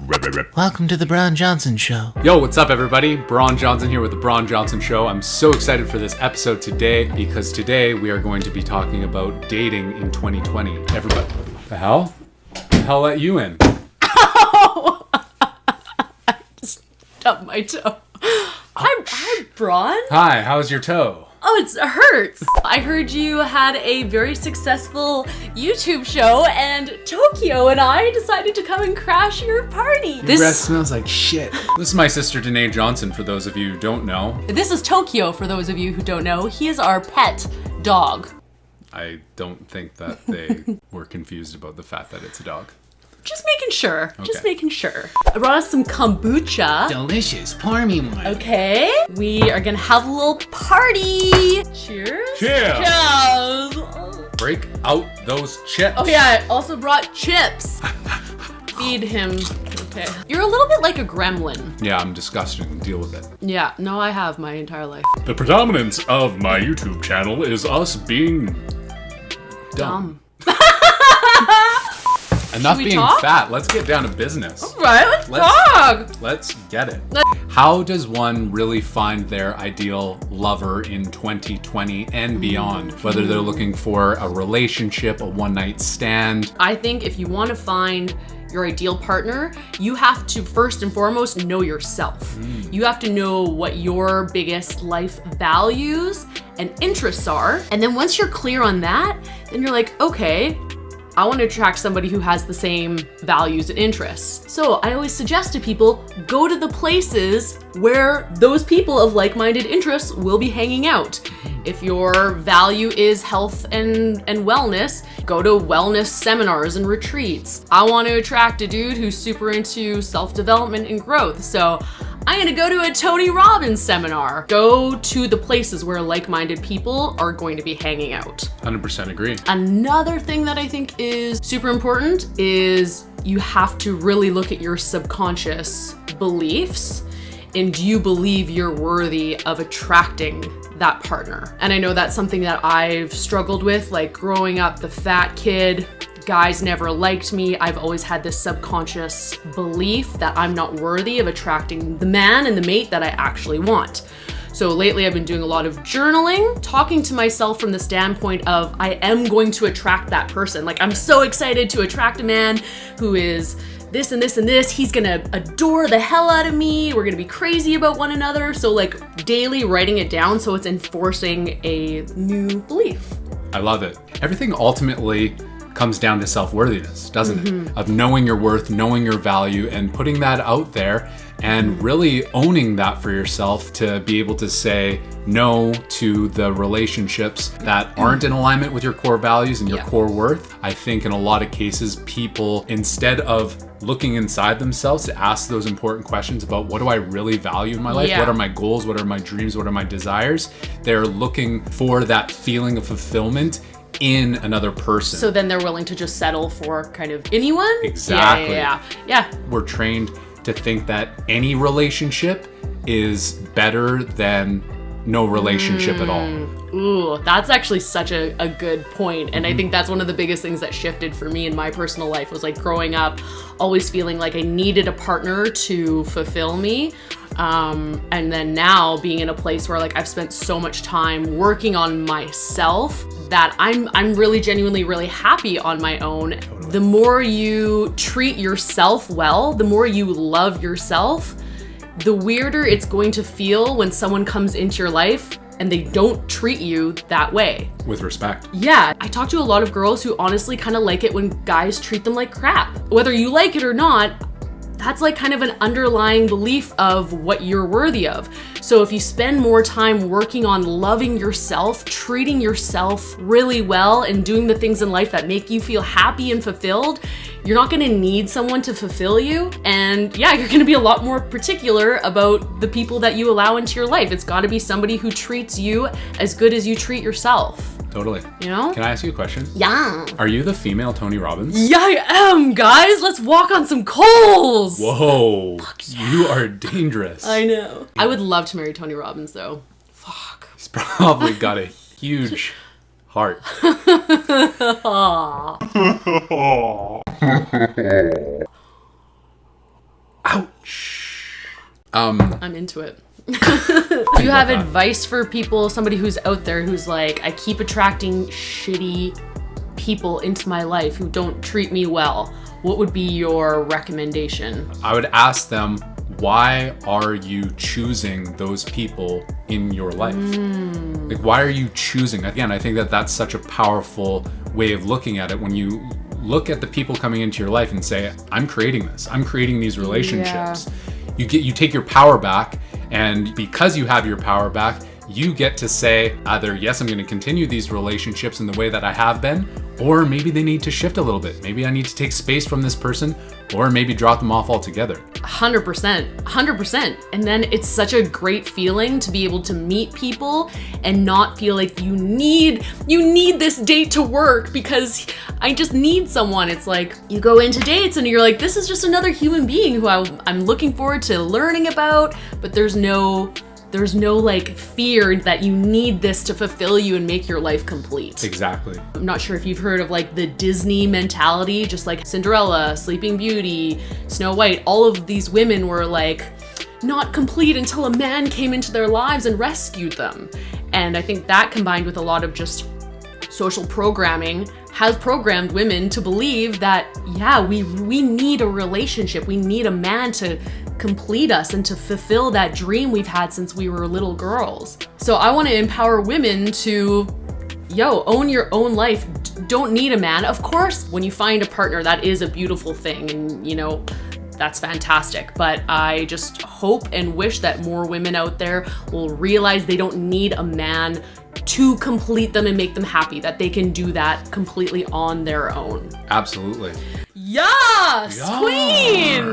Welcome to the Bron Johnson Show. Yo, what's up everybody? Bron Johnson here with the Bron Johnson Show. I'm so excited for this episode today because today we are going to be talking about dating in 2020. Everybody, the hell? The hell let you in? Ow! I just stubbed my toe. Hi, Bron. Hi, how's your toe? Oh, it hurts. I heard you had a very successful YouTube show, and Tokyo and I decided to come and crash your party. Your breath smells like shit. This is my sister Denai Johnson, for those of you who don't know. This is Tokyo, for those of you who don't know. He is our pet dog. I don't think that they were confused about the fact that it's a dog. Just making sure. Okay. Just making sure. I brought us some kombucha. Delicious. Pour me one. Okay. We are gonna have a little party. Cheers. Cheers. Cheers. Break out those chips. Oh yeah, I also brought chips. Feed him. Okay. You're a little bit like a gremlin. Yeah, I'm disgusting. Deal with it. Yeah, no, I have my entire life. The predominance of my YouTube channel is us being dumb. Enough being talk? fat. Let's get down to business. All right, let's talk. Let's get it. How does one really find their ideal lover in 2020 and beyond? Whether they're looking for a relationship, a one-night stand. I think if you want to find your ideal partner, you have to first and foremost know yourself. You have to know what your biggest life values and interests are. And then once you're clear on that, then you're like, okay, I want to attract somebody who has the same values and interests. So I always suggest to people, go to the places where those people of like-minded interests will be hanging out. If your value is health and wellness, go to wellness seminars and retreats. I want to attract a dude who's super into self-development and growth. So I'm gonna go to a Tony Robbins seminar. Go to the places where like-minded people are going to be hanging out. 100% agree. Another thing that I think is super important is you have to really look at your subconscious beliefs. And do you believe you're worthy of attracting that partner? And I know that's something that I've struggled with, like growing up the fat kid. Guys never liked me. I've always had this subconscious belief that I'm not worthy of attracting the man and the mate that I actually want. So lately I've been doing a lot of journaling, talking to myself from the standpoint of I am going to attract that person. Like, I'm so excited to attract a man who is this and this and this. He's gonna adore the hell out of me. We're gonna be crazy about one another. So like daily writing it down so it's enforcing a new belief. I love it. Everything ultimately comes down to self-worthiness, doesn't it? Of knowing your worth, knowing your value, and putting that out there and really owning that for yourself to be able to say no to the relationships that aren't in alignment with your core values and your core worth. I think in a lot of cases, people, instead of looking inside themselves to ask those important questions about what do I really value in my life? What are my goals? What are my dreams? What are my desires? They're looking for that feeling of fulfillment in another person. So then they're willing to just settle for kind of anyone? Exactly. Yeah. We're trained to think that any relationship is better than no relationship at all. Ooh, that's actually such a good point. And I think that's one of the biggest things that shifted for me in my personal life was like growing up, always feeling like I needed a partner to fulfill me. And then now being in a place where like I've spent so much time working on myself that I'm really genuinely really happy on my own. Totally. The more you treat yourself well, the more you love yourself, the weirder it's going to feel when someone comes into your life and they don't treat you that way. With respect. Yeah, I talk to a lot of girls who honestly kind of like it when guys treat them like crap. Whether you like it or not, that's like kind of an underlying belief of what you're worthy of. So if you spend more time working on loving yourself, treating yourself really well, and doing the things in life that make you feel happy and fulfilled, you're not gonna need someone to fulfill you. And yeah, you're gonna be a lot more particular about the people that you allow into your life. It's gotta be somebody who treats you as good as you treat yourself. Totally. You know? Can I ask you a question? Yeah. Are you the female Tony Robbins? Yeah, I am, guys. Let's walk on some coals. Whoa. Yeah. You are dangerous. I know. I would love to marry Tony Robbins, though. Fuck. He's probably got a huge heart. I'm into it. Do you have advice for people, somebody who's out there who's like, I keep attracting shitty people into my life who don't treat me well? What would be your recommendation? I would ask them, why are you choosing those people in your life? Like, why are you choosing? Again, I think that that's such a powerful way of looking at it. When you look at the people coming into your life and say, I'm creating this, I'm creating these relationships. Yeah. You take your power back, and because you have your power back, you get to say either, yes, I'm going to continue these relationships in the way that I have been, or maybe they need to shift a little bit. Maybe I need to take space from this person, or maybe drop them off altogether. 100%. And then it's such a great feeling to be able to meet people and not feel like you need this date to work because I just need someone. It's like you go into dates and you're like, this is just another human being who I'm looking forward to learning about, but there's no like fear that you need this to fulfill you and make your life complete. Exactly. I'm not sure if you've heard of like the Disney mentality, just like Cinderella, Sleeping Beauty, Snow White, all of these women were like not complete until a man came into their lives and rescued them. And I think that combined with a lot of just social programming has programmed women to believe that, yeah, we need a relationship. We need a man to complete us and to fulfill that dream we've had since we were little girls. So I want to empower women to, own your own life. Don't need a man. Of course, when you find a partner, that is a beautiful thing, and that's fantastic. But I just hope and wish that more women out there will realize they don't need a man to complete them and make them happy, that they can do that completely on their own. Absolutely. Yes, Queen!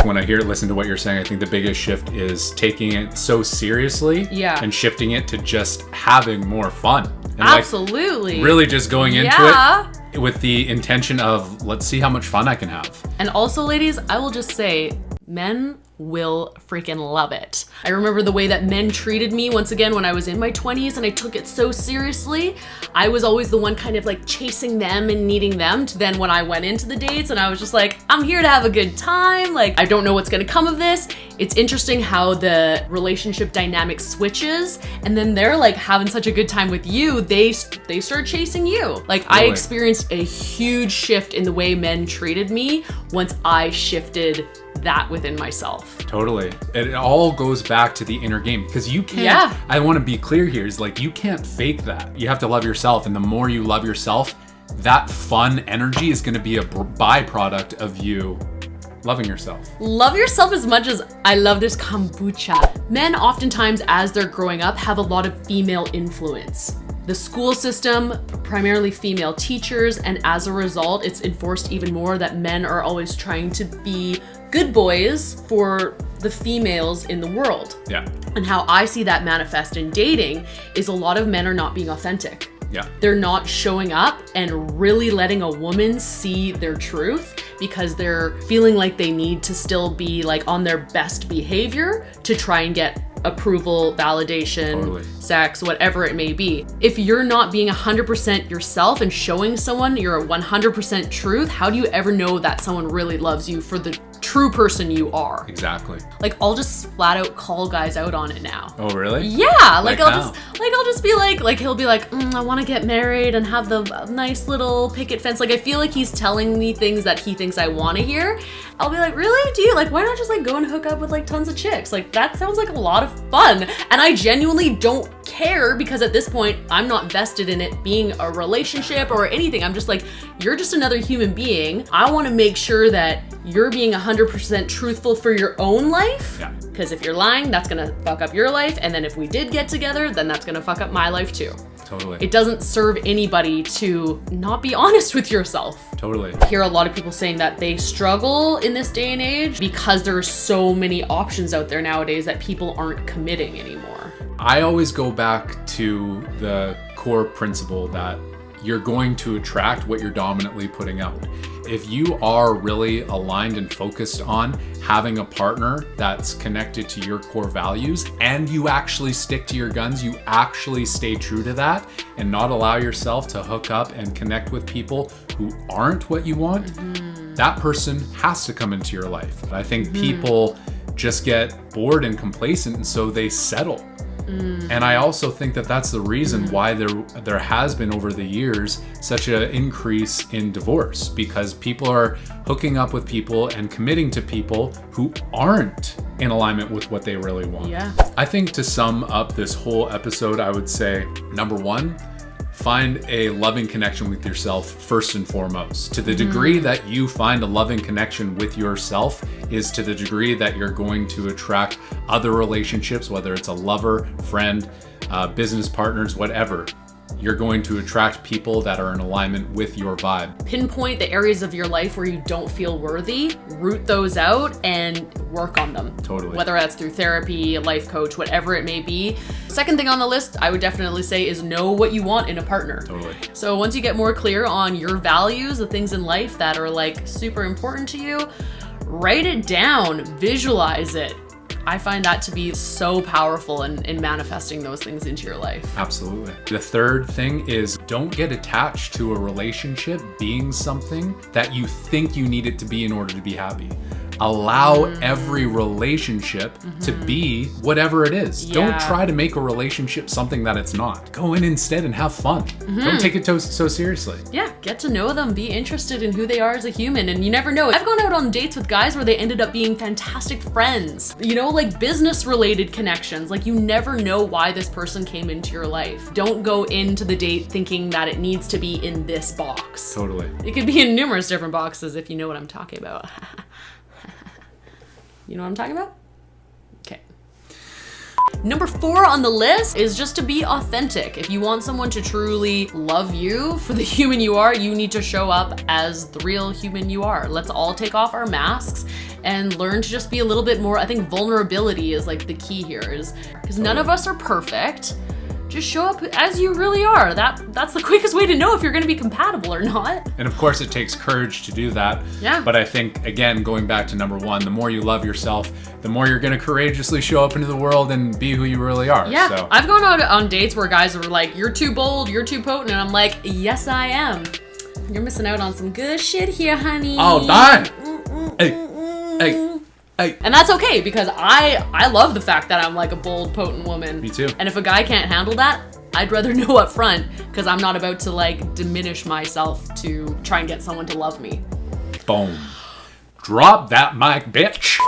When I listen to what you're saying, I think the biggest shift is taking it so seriously and shifting it to just having more fun. And absolutely. Really just going into it with the intention of, let's see how much fun I can have. And also, ladies, I will just say, men will freaking love it. I remember the way that men treated me once again when I was in my 20s and I took it so seriously. I was always the one kind of like chasing them and needing them, to then when I went into the dates and I was just like, I'm here to have a good time. Like, I don't know what's gonna come of this. It's interesting how the relationship dynamic switches, and then they're like having such a good time with you, they start chasing you. Like, really? I experienced a huge shift in the way men treated me once I shifted that within myself. Totally. It all goes back to the inner game, because you can't, I want to be clear here, is like, you can't fake that. You have to love yourself, and the more you love yourself, that fun energy is going to be a byproduct of you loving yourself. Love yourself as much as I love this kombucha. Men oftentimes, as they're growing up, have a lot of female influence. The school system, primarily female teachers, and as a result, it's enforced even more that men are always trying to be good boys for the females in the world. Yeah. And how I see that manifest in dating is a lot of men are not being authentic. Yeah. They're not showing up and really letting a woman see their truth, because they're feeling like they need to still be like on their best behavior to try and get approval, validation, sex, whatever it may be. If you're not being 100% yourself and showing someone your 100% truth, how do you ever know that someone really loves you for the true person you are? Exactly. Like, I'll just flat out call guys out on it now. Oh, really? Yeah. Like I'll just be like he'll be like, I want to get married and have the nice little picket fence. Like, I feel like he's telling me things that he thinks I want to hear. I'll be like, really? Do you? Like, why not just like go and hook up with like tons of chicks? Like, that sounds like a lot of fun. And I genuinely don't care, because at this point, I'm not vested in it being a relationship or anything. I'm just like, you're just another human being. I want to make sure that you're being 100% truthful for your own life. Yeah. Because if you're lying, that's gonna fuck up your life. And then if we did get together, then that's gonna fuck up my life too. Totally. It doesn't serve anybody to not be honest with yourself. Totally. I hear a lot of people saying that they struggle in this day and age because there are so many options out there nowadays that people aren't committing anymore. I always go back to the core principle that you're going to attract what you're dominantly putting out. If you are really aligned and focused on having a partner that's connected to your core values, and you actually stick to your guns, you actually stay true to that and not allow yourself to hook up and connect with people who aren't what you want, that person has to come into your life. I think people just get bored and complacent, and so they settle. And I also think that that's the reason why there has been over the years such an increase in divorce, because people are hooking up with people and committing to people who aren't in alignment with what they really want. Yeah. I think to sum up this whole episode, I would say, number one, find a loving connection with yourself first and foremost. To the degree that you find a loving connection with yourself is to the degree that you're going to attract other relationships, whether it's a lover, friend, business partners, whatever. You're going to attract people that are in alignment with your vibe. Pinpoint the areas of your life where you don't feel worthy, root those out, and work on them. Totally. Whether that's through therapy, a life coach, whatever it may be. Second thing on the list, I would definitely say, is know what you want in a partner. Totally. So once you get more clear on your values, the things in life that are like super important to you, write it down, visualize it. I find that to be so powerful in manifesting those things into your life. Absolutely. The third thing is don't get attached to a relationship being something that you think you need it to be in order to be happy. Allow every relationship to be whatever it is. Yeah. Don't try to make a relationship something that it's not. Go in instead and have fun. Don't take it so seriously. Yeah, get to know them, be interested in who they are as a human, and you never know. I've gone out on dates with guys where they ended up being fantastic friends. You know, like business related connections. Like you never know why this person came into your life. Don't go into the date thinking that it needs to be in this box. Totally. It could be in numerous different boxes if you know what I'm talking about. You know what I'm talking about? Okay. Number 4 on the list is just to be authentic. If you want someone to truly love you for the human you are, you need to show up as the real human you are. Let's all take off our masks and learn to just be a little bit more. I think vulnerability is like the key here, is because none of us are perfect. Just show up as you really are. That's the quickest way to know if you're going to be compatible or not. And of course, it takes courage to do that. Yeah. But I think, again, going back to number 1, the more you love yourself, the more you're going to courageously show up into the world and be who you really are. Yeah. So. I've gone out on dates where guys are like, "You're too bold, you're too potent," and I'm like, "Yes, I am. You're missing out on some good shit here, honey." Oh, darn. Hey. And that's okay, because I love the fact that I'm like a bold, potent woman. Me too. And if a guy can't handle that, I'd rather know up front, because I'm not about to like diminish myself to try and get someone to love me. Boom. Drop that mic, bitch.